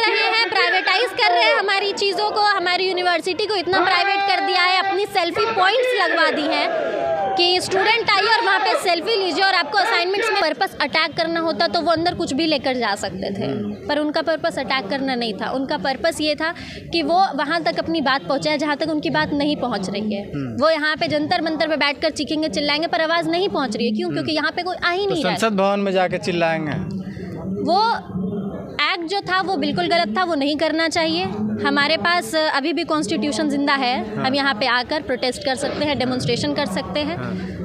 रहे हैं, प्राइवेटाइज कर रहे हैं हमारी चीज़ों को, हमारी यूनिवर्सिटी को इतना प्राइवेट कर दिया है, अपनी सेल्फी पॉइंट्स लगवा दी हैं कि स्टूडेंट आइए और वहाँ पे सेल्फी लीजिए, और आपको असाइनमेंट्स में पर्पस अटैक करना होता तो वो अंदर कुछ भी लेकर जा सकते थे, पर उनका पर्पस अटैक करना नहीं था। उनका पर्पस ये था कि वो वहाँ तक अपनी बात पहुँचाए जहाँ तक उनकी बात नहीं पहुँच रही है। वो यहाँ पे जंतर मंतर पे बैठकर चीखेंगे चिल्लाएंगे, पर आवाज़ नहीं पहुँच रही है। क्यों? क्योंकि यहाँ पे कोई आ ही नहीं रहा है। संसद भवन में जाके चिल्लाएंगे। वो एक्ट जो था वो बिल्कुल गलत था, वो नहीं करना चाहिए। हमारे पास अभी भी कॉन्स्टिट्यूशन जिंदा है, हम यहाँ पे आकर प्रोटेस्ट कर सकते हैं, डेमोन्स्ट्रेशन कर सकते हैं,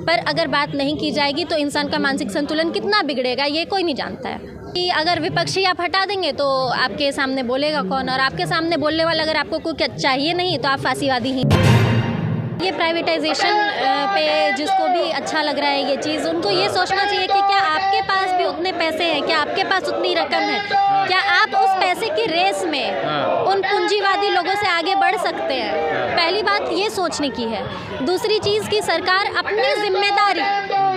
पर अगर बात नहीं की जाएगी तो इंसान का मानसिक संतुलन कितना बिगड़ेगा ये कोई नहीं जानता है। कि अगर विपक्षी आप हटा देंगे तो आपके सामने बोलेगा कौन, और आपके सामने बोलने वाला अगर आपको कुछ चाहिए नहीं तो आप फांसीवादी ही। ये प्राइवेटाइजेशन पे जिसको भी अच्छा लग रहा है ये चीज़, उनको ये सोचना चाहिए कि क्या आपके पास भी उतने पैसे हैं, क्या आपके पास उतनी रकम है, क्या आप उस पैसे की रेस में उन पूंजीवादी लोगों से आगे बढ़ सकते हैं। पहली बात ये सोचने की है। दूसरी चीज़ की सरकार अपनी जिम्मेदारी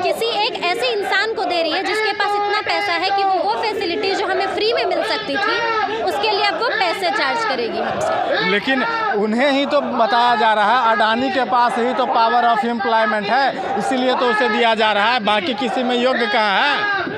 किसी एक ऐसे इंसान को दे रही है जिसके पास इतना पैसा है कि वो फैसिलिटी जो हमें फ्री में मिल सकती थी उसके लिए अब वो पैसे चार्ज करेगी हमसे। लेकिन उन्हें ही तो बताया जा रहा है, अडानी के पास ही तो पावर ऑफ एम्प्लॉयमेंट है, इसीलिए तो उसे दिया जा रहा है, बाकी किसी में योग्य कहाँ है।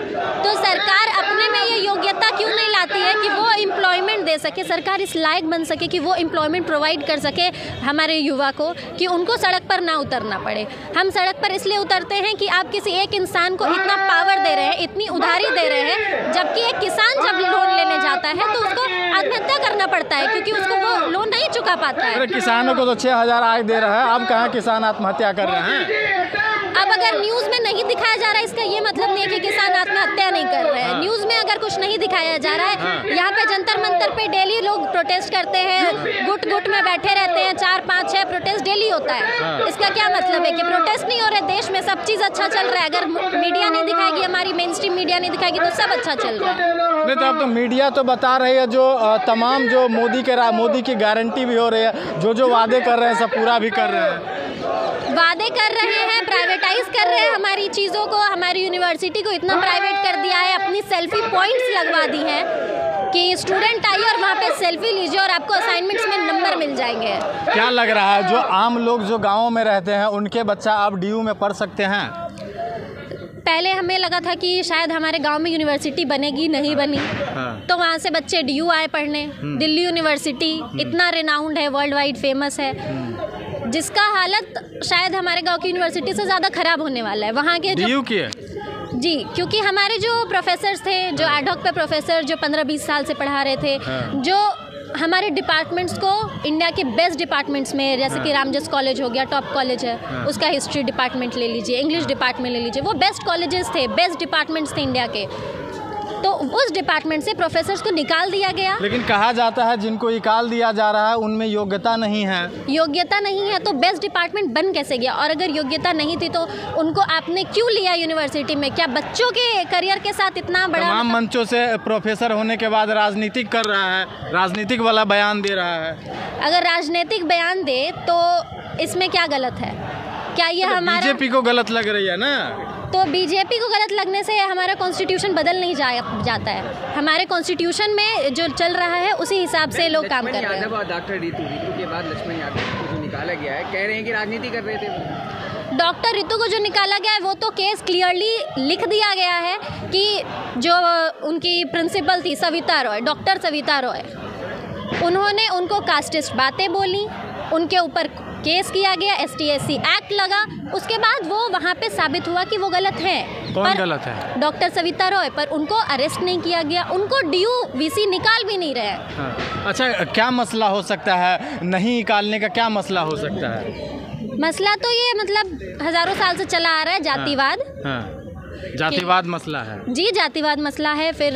तो सरकार अपने में ये योग्यता क्यों नहीं लाती है कि वो एम्प्लॉयमेंट दे सके, सरकार इस लायक बन सके कि वो एम्प्लॉयमेंट प्रोवाइड कर सके हमारे युवा को, कि उनको सड़क पर ना उतरना पड़े। हम सड़क पर इसलिए उतरते हैं कि आप किसी एक इंसान को इतना पावर दे रहे हैं, इतनी उधारी दे रहे हैं, जबकि एक किसान जब लोन लेने जाता है तो उसको आत्महत्या करना पड़ता है क्योंकि उसको वो लोन नहीं चुका पाता है। किसानों को तो 6,000 आय दे रहा है, अब कहाँ किसान आत्महत्या कर रहे हैं। अब अगर न्यूज़ में नहीं दिखाया जा रहा है इसका ये मतलब नहीं है कि किसान आत्महत्या नहीं कर रहे हैं। न्यूज़ में अगर कुछ नहीं दिखाया जा रहा है, यहाँ पे जंतर मंतर पे डेली लोग प्रोटेस्ट करते हैं, गुट गुट में बैठे रहते हैं, 4, 5, 6 प्रोटेस्ट डेली होता है। इसका क्या मतलब है कि प्रोटेस्ट नहीं हो रहे, देश में सब चीज़ अच्छा चल रहा है। अगर मीडिया नहीं दिखाएगी, हमारी मेन स्ट्रीम मीडिया नहीं दिखाएगी तो सब अच्छा चल रहा है। नहीं तो अब तो मीडिया तो बता रही है जो तमाम जो मोदी की गारंटी भी हो रही है, जो वादे कर रहे हैं सब पूरा भी कर रहे हैं। वादे कर रहे हैं, प्राइवेटाइज कर रहे हैं हमारी चीज़ों को, हमारी यूनिवर्सिटी को इतना प्राइवेट कर दिया है, अपनी सेल्फी पॉइंट्स लगवा दी हैं कि स्टूडेंट आइए और वहाँ पे सेल्फी लीजिए और आपको असाइनमेंट्स में नंबर मिल जाएंगे। क्या लग रहा है जो आम लोग जो गाँव में रहते हैं उनके बच्चा अब DU में पढ़ सकते हैं? पहले हमें लगा था कि शायद हमारे गांव में यूनिवर्सिटी बनेगी, नहीं बनी। तो वहाँ से बच्चे DU आए पढ़ने। दिल्ली यूनिवर्सिटी इतना रिनाउंड है, वर्ल्ड वाइड फेमस है, जिसका हालत शायद हमारे गांव की यूनिवर्सिटी से ज़्यादा ख़राब होने वाला है। वहाँ के DU की है जी, क्योंकि हमारे जो प्रोफेसर्स थे, जो एडहॉक पे प्रोफेसर जो 15-20 साल से पढ़ा रहे थे, जो हमारे डिपार्टमेंट्स को इंडिया के बेस्ट डिपार्टमेंट्स में, जैसे कि रामजस कॉलेज हो गया, टॉप कॉलेज है, उसका हिस्ट्री डिपार्टमेंट ले लीजिए, इंग्लिश डिपार्टमेंट ले लीजिए, वो बेस्ट कॉलेजेस थे, बेस्ट डिपार्टमेंट्स थे इंडिया के। तो उस डिपार्टमेंट से प्रोफेसर्स को निकाल दिया गया। लेकिन कहा जाता है जिनको निकाल दिया जा रहा है उनमें योग्यता नहीं है। योग्यता नहीं है तो बेस्ट डिपार्टमेंट बन कैसे गया? और अगर योग्यता नहीं थी तो उनको आपने क्यों लिया यूनिवर्सिटी में? क्या बच्चों के करियर के साथ इतना बड़ा? तमाम मंचों से प्रोफेसर होने के बाद राजनीतिक कर रहा है, राजनीतिक वाला बयान दे रहा है। अगर राजनीतिक बयान दे तो इसमें क्या गलत है? क्या ये हमारा बीजेपी को गलत लग रही है ना? तो बीजेपी को गलत लगने से हमारा कॉन्स्टिट्यूशन बदल नहीं जाता है। हमारे कॉन्स्टिट्यूशन में जो चल रहा है उसी हिसाब से लोग काम कर रहे हैं। डॉक्टर रितु के बाद लक्ष्मण यादव को जो निकाला गया है, कह रहे हैं कि राजनीति कर रहे थे। डॉक्टर रितु को जो निकाला गया है वो तो केस क्लियरली लिख दिया गया है कि जो उनकी प्रिंसिपल थी सविता रॉय, डॉक्टर सविता रॉय, उन्होंने उनको कास्टिस्ट बातें बोली, उनके ऊपर केस किया गया, ST/SC एक्ट लगा, उसके बाद वो वहाँ पे साबित हुआ कि वो गलत हैं। कौन गलत है? डॉक्टर सविता रॉय, पर उनको अरेस्ट नहीं किया गया, उनको DU VC निकाल भी नहीं रहे। हाँ। अच्छा, क्या मसला हो सकता है? नहीं निकालने का क्या मसला हो सकता है? मसला तो ये मतलब हज़ारों साल से चला आ रहा है, जातिवाद। हाँ। जातिवाद मसला है जी, जातिवाद मसला है। फिर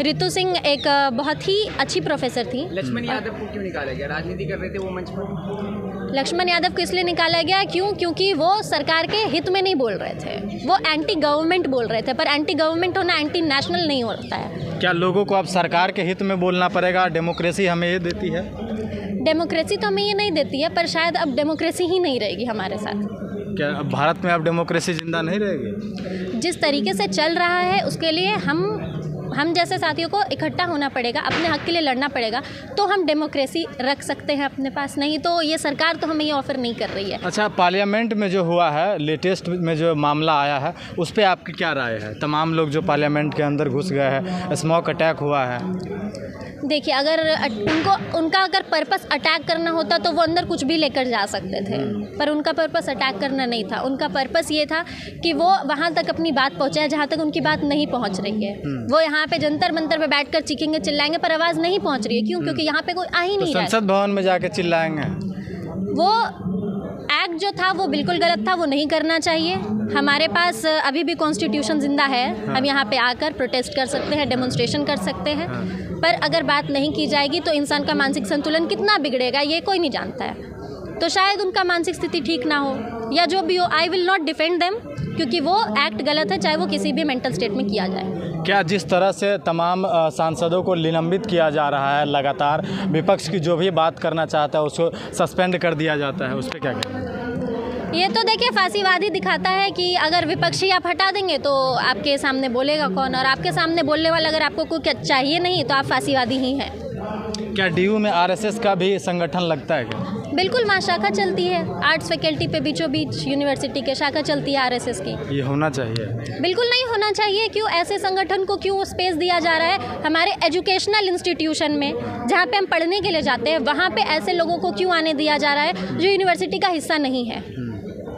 रितु सिंह एक बहुत ही अच्छी प्रोफेसर थी। लक्ष्मण यादव को क्यों निकाला गया? राजनीति कर रहे थे वो मंच पर। लक्ष्मण यादव को इसलिए निकाला गया क्योंकि वो सरकार के हित में नहीं बोल रहे थे, वो एंटी गवर्नमेंट बोल रहे थे। पर एंटी गवर्नमेंट होना एंटी नेशनल नहीं होता है। क्या लोगों को अब सरकार के हित में बोलना पड़ेगा? डेमोक्रेसी हमें ये देती है? डेमोक्रेसी तो हमें ये नहीं देती है, पर शायद अब डेमोक्रेसी ही नहीं रहेगी हमारे साथ। क्या भारत में अब डेमोक्रेसी जिंदा नहीं रहेगी? जिस तरीके से चल रहा है उसके लिए हम जैसे साथियों को इकट्ठा होना पड़ेगा, अपने हक के लिए लड़ना पड़ेगा, तो हम डेमोक्रेसी रख सकते हैं अपने पास, नहीं तो ये सरकार तो हमें ये ऑफ़र नहीं कर रही है। अच्छा, पार्लियामेंट में जो हुआ है, लेटेस्ट में जो मामला आया है, उस पर आपकी क्या राय है? तमाम लोग जो पार्लियामेंट के अंदर घुस गए हैं, स्मॉक अटैक हुआ है। देखिए, अगर उनका अगर पर्पस अटैक करना होता तो वो अंदर कुछ भी लेकर जा सकते थे, पर उनका पर्पस अटैक करना नहीं था। उनका पर्पस ये था कि वो वहाँ तक अपनी बात पहुँचाए जहाँ तक उनकी बात नहीं पहुँच रही है। वो यहाँ पे जंतर मंतर पे बैठकर चीखेंगे, चिल्लाएंगे, पर आवाज़ नहीं पहुँच रही है। क्यों? क्योंकि यहाँ पे कोई आ ही नहीं रहा है। संसद भवन में जाके चिल्लाएंगे। वो एक्ट जो था वो बिल्कुल गलत था, वो नहीं करना चाहिए। हमारे पास अभी भी कॉन्स्टिट्यूशन जिंदा है। हम यहाँ पे आकर प्रोटेस्ट कर सकते हैं, डेमोन्स्ट्रेशन कर सकते हैं, पर अगर बात नहीं की जाएगी तो इंसान का मानसिक संतुलन कितना बिगड़ेगा ये कोई नहीं जानता है। तो शायद उनका मानसिक स्थिति ठीक ना हो या जो भी हो, आई विल नॉट डिफेंड देम, क्योंकि वो एक्ट गलत है, चाहे वो किसी भी मेंटल स्टेट में किया जाए। क्या जिस तरह से तमाम सांसदों को निलंबित किया जा रहा है, लगातार विपक्ष की जो भी बात करना चाहता है उसको सस्पेंड कर दिया जाता है, उस पर क्या कहना है? ये तो देखिए फांसीवादी दिखाता है कि अगर विपक्षी आप हटा देंगे तो आपके सामने बोलेगा कौन, और आपके सामने बोलने वाला अगर आपको कुछ चाहिए नहीं तो आप फांसीवादी ही हैं। क्या डीयू में आरएसएस का भी संगठन लगता है क्या? बिल्कुल, वहाँ शाखा चलती है, आर्ट्स फैकल्टी पे बीचों बीच यूनिवर्सिटी के शाखा चलती है आरएसएस की। ये होना चाहिए? बिल्कुल नहीं होना चाहिए। क्यों ऐसे संगठन को क्यों स्पेस दिया जा रहा है? हमारे एजुकेशनल इंस्टीट्यूशन में जहाँ पे हम पढ़ने के लिए जाते हैं वहाँ पे ऐसे लोगों को क्यों आने दिया जा रहा है जो यूनिवर्सिटी का हिस्सा नहीं है?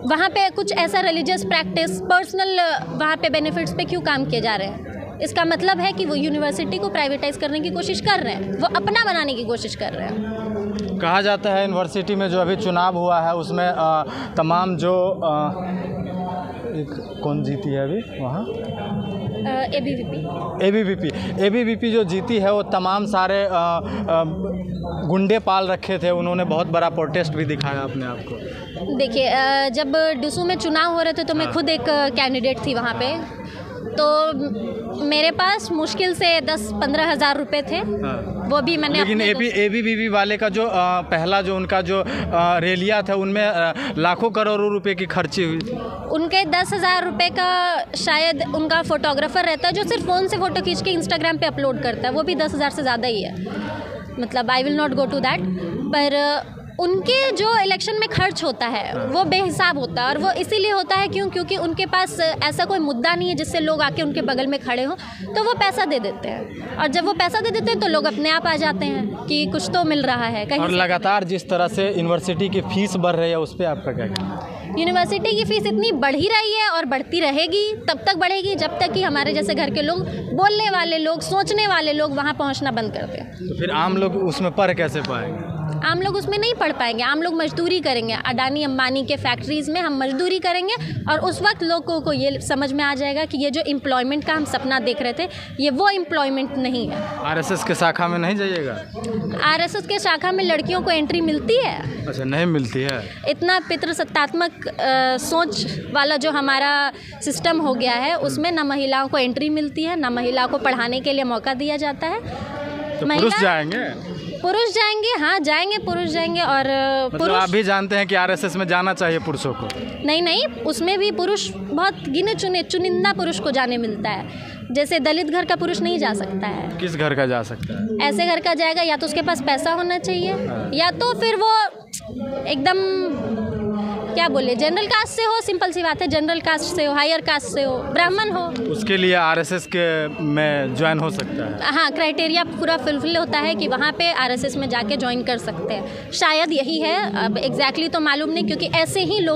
वहाँ पे कुछ ऐसा रिलीजियस प्रैक्टिस, पर्सनल वहाँ पे बेनिफिट्स पे क्यों काम किए जा रहे हैं? इसका मतलब है कि वो यूनिवर्सिटी को प्राइवेटाइज करने की कोशिश कर रहे हैं, वो अपना बनाने की कोशिश कर रहे हैं। कहा जाता है यूनिवर्सिटी में जो अभी चुनाव हुआ है उसमें तमाम जो कौन जीती है अभी वहाँ? एबीवीपी जो जीती है वो तमाम सारे गुंडे पाल रखे थे। उन्होंने बहुत बड़ा प्रोटेस्ट भी दिखाया अपने आप को। देखिए, जब डुसू में चुनाव हो रहे थे तो मैं खुद एक कैंडिडेट थी वहाँ पे, तो मेरे पास मुश्किल से 10-15 हज़ार रुपये थे। वो भी मैंने, लेकिन एबीवीपी वाले का जो पहला जो उनका जो रैलियाँ था उनमें लाखों करोड़ों रुपए की खर्ची हुई थी। उनके 10,000 रुपये का शायद उनका फोटोग्राफर रहता है जो सिर्फ फ़ोन से फ़ोटो खींच के इंस्टाग्राम पे अपलोड करता है, वो भी 10,000 से ज़्यादा ही है। मतलब I will not go to that, पर उनके जो इलेक्शन में खर्च होता है वो बेहिसाब होता है, और वो इसीलिए होता है क्योंकि उनके पास ऐसा कोई मुद्दा नहीं है जिससे लोग आके उनके बगल में खड़े हों, तो वो पैसा दे देते हैं, और जब वो पैसा दे देते हैं तो लोग अपने आप आ जाते हैं कि कुछ तो मिल रहा है कहीं। और लगातार जिस तरह से यूनिवर्सिटी की फीस बढ़ रही है उस पर आपका क्या कहना है? यूनिवर्सिटी की फ़ीस इतनी बढ़ ही रही है और बढ़ती रहेगी, तब तक बढ़ेगी जब तक कि हमारे जैसे घर के लोग, बोलने वाले लोग, सोचने वाले लोग वहाँ पहुँचना बंद कर दें। तो फिर आम लोग उसमें पढ़ कैसे पाएंगे? आम लोग उसमें नहीं पढ़ पाएंगे। आम लोग मजदूरी करेंगे, अडानी अंबानी के फैक्ट्रीज़ में हम मजदूरी करेंगे, और उस वक्त लोगों को ये समझ में आ जाएगा कि ये जो एम्प्लॉयमेंट का हम सपना देख रहे थे ये वो एम्प्लॉयमेंट नहीं है। आरएसएस के शाखा में नहीं जाइएगा? आरएसएस के शाखा में लड़कियों को एंट्री मिलती है? अच्छा, नहीं मिलती है। इतना पितृसत्तात्मक सोच वाला जो हमारा सिस्टम हो गया है उसमें ना महिलाओं को एंट्री मिलती है, ना महिलाओं को पढ़ाने के लिए मौका दिया जाता है। तो पुरुष जाएंगे? पुरुष जाएंगे, हाँ जाएंगे, पुरुष जाएंगे। और मतलब आप भी जानते हैं कि आरएसएस में जाना चाहिए पुरुषों को? नहीं, उसमें भी पुरुष बहुत गिने चुनिंदा पुरुष को जाने मिलता है। जैसे दलित घर का पुरुष नहीं जा सकता है। किस घर का जा सकता है? ऐसे घर का जाएगा, या तो उसके पास पैसा होना चाहिए, या तो फिर वो एकदम क्या बोले, जनरल कास्ट से हो, सिंपल सी बात है, जनरल कास्ट से हो, हायर कास्ट से हो, ब्राह्मण हो। उसके लिए आरएसएस के में ज्वाइन हो सकता है? हाँ, क्राइटेरिया पूरा फुलफिल होता है कि वहाँ पे आरएसएस में जाके ज्वाइन कर सकते हैं। शायद यही है, अब एग्जैक्टली तो मालूम नहीं, क्योंकि ऐसे ही लोग